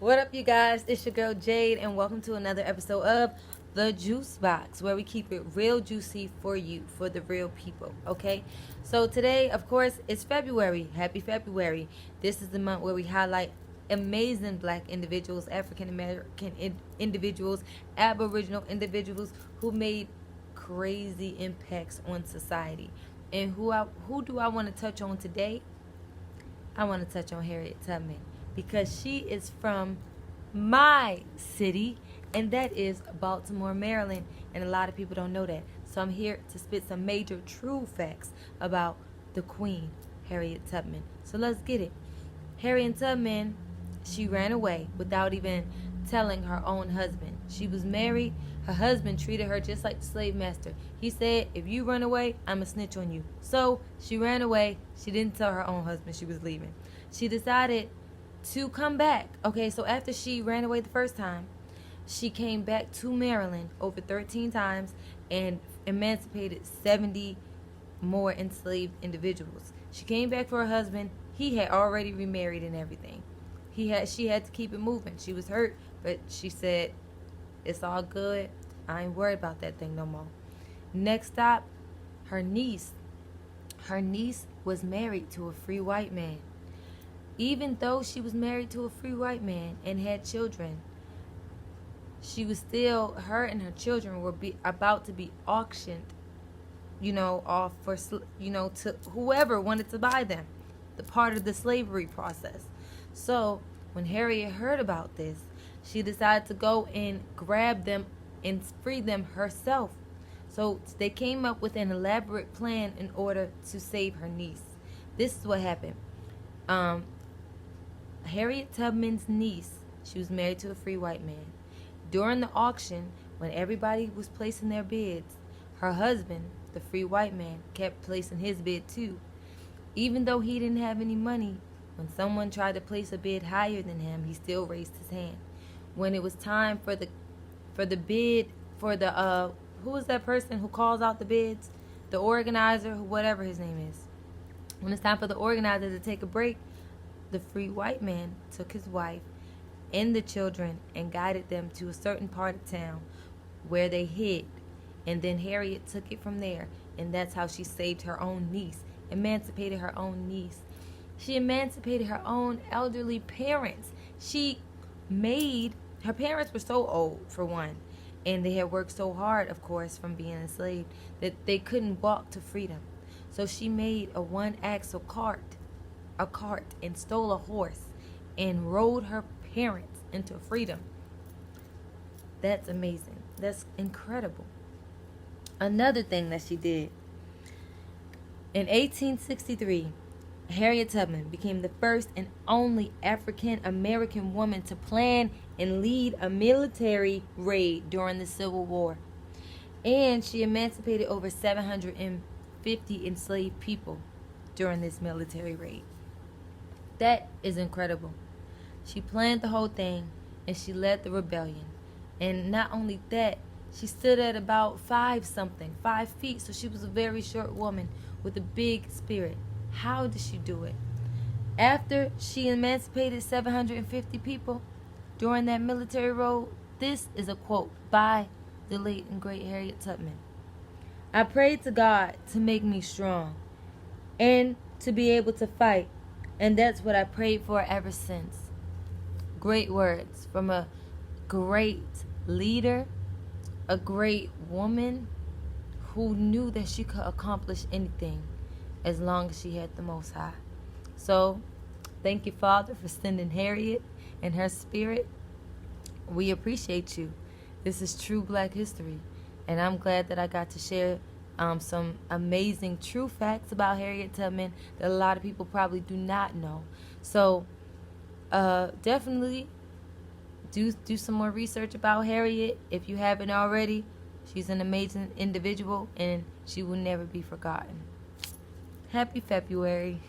What up, you guys? It's your girl Jade, and welcome to another episode of The Juice Box, where we keep it real juicy for you, for the real people, okay? So today, of course, it's February. Happy February. This is the month where we highlight amazing black individuals, African American individuals, Aboriginal individuals who made crazy impacts on society. And who do I want to touch on today? I want to touch on Harriet Tubman because she is from my city, and that is Baltimore, Maryland, and a lot of people don't know that. So I'm here to spit some major true facts about the Queen, Harriet Tubman. So let's get it. Harriet Tubman, she ran away without even telling her own husband. She was married. Her husband treated her just like the slave master. He said, if you run away, I'm a snitch on you. So she ran away. She didn't tell her own husband she was leaving. She decided to come back. Okay, so after she ran away the first time, she came back to Maryland over 13 times and emancipated 70 more enslaved individuals. She came back for her husband. He had already remarried and everything. She had to keep it moving. She was hurt, but she said, it's all good. I ain't worried about that thing no more. Next stop, her niece. Her niece was married to a free white man. Even though she was married to a free white man and had children, she was still, her and her children were about to be auctioned, off for, to whoever wanted to buy them, the part of the slavery process. So when Harriet heard about this, she decided to go and grab them and free them herself. So they came up with an elaborate plan in order to save her niece. This is what happened. Harriet Tubman's niece, she was married to a free white man. During the auction, when everybody was placing their bids, her husband, the free white man, kept placing his bid too. Even though he didn't have any money, when someone tried to place a bid higher than him, he still raised his hand. When it was time for the bid for the who is that person who calls out the bids? The organizer, whatever his name is. When it's time for the organizer to take a break, the free white man took his wife and the children and guided them to a certain part of town where they hid. And then Harriet took it from there, and that's how she saved her own niece, emancipated her own niece. She emancipated her own elderly parents. Her parents were so old, for one, and they had worked so hard, of course, from being enslaved, that they couldn't walk to freedom. So she made a one-axle cart, and stole a horse and rode her parents into freedom. That's amazing. That's incredible. Another thing that she did, in 1863, Harriet Tubman became the first and only African American woman to plan and lead a military raid during the Civil War. And she emancipated over 750 enslaved people during this military raid. That is incredible. She planned the whole thing, and she led the rebellion. And not only that, she stood at about 5 feet, so she was a very short woman with a big spirit. How did she do it? After she emancipated 750 people during that military road, this is a quote by the late and great Harriet Tubman. I prayed to God to make me strong and to be able to fight, and that's what I prayed for ever since. Great words from a great leader, a great woman who knew that she could accomplish anything as long as she had the Most High. So, thank you, Father, for sending Harriet and her spirit. We appreciate you. This is true Black history, and I'm glad that I got to share some amazing true facts about Harriet Tubman that a lot of people probably do not know. So, definitely do some more research about Harriet if you haven't already. She's an amazing individual, and she will never be forgotten. Happy February.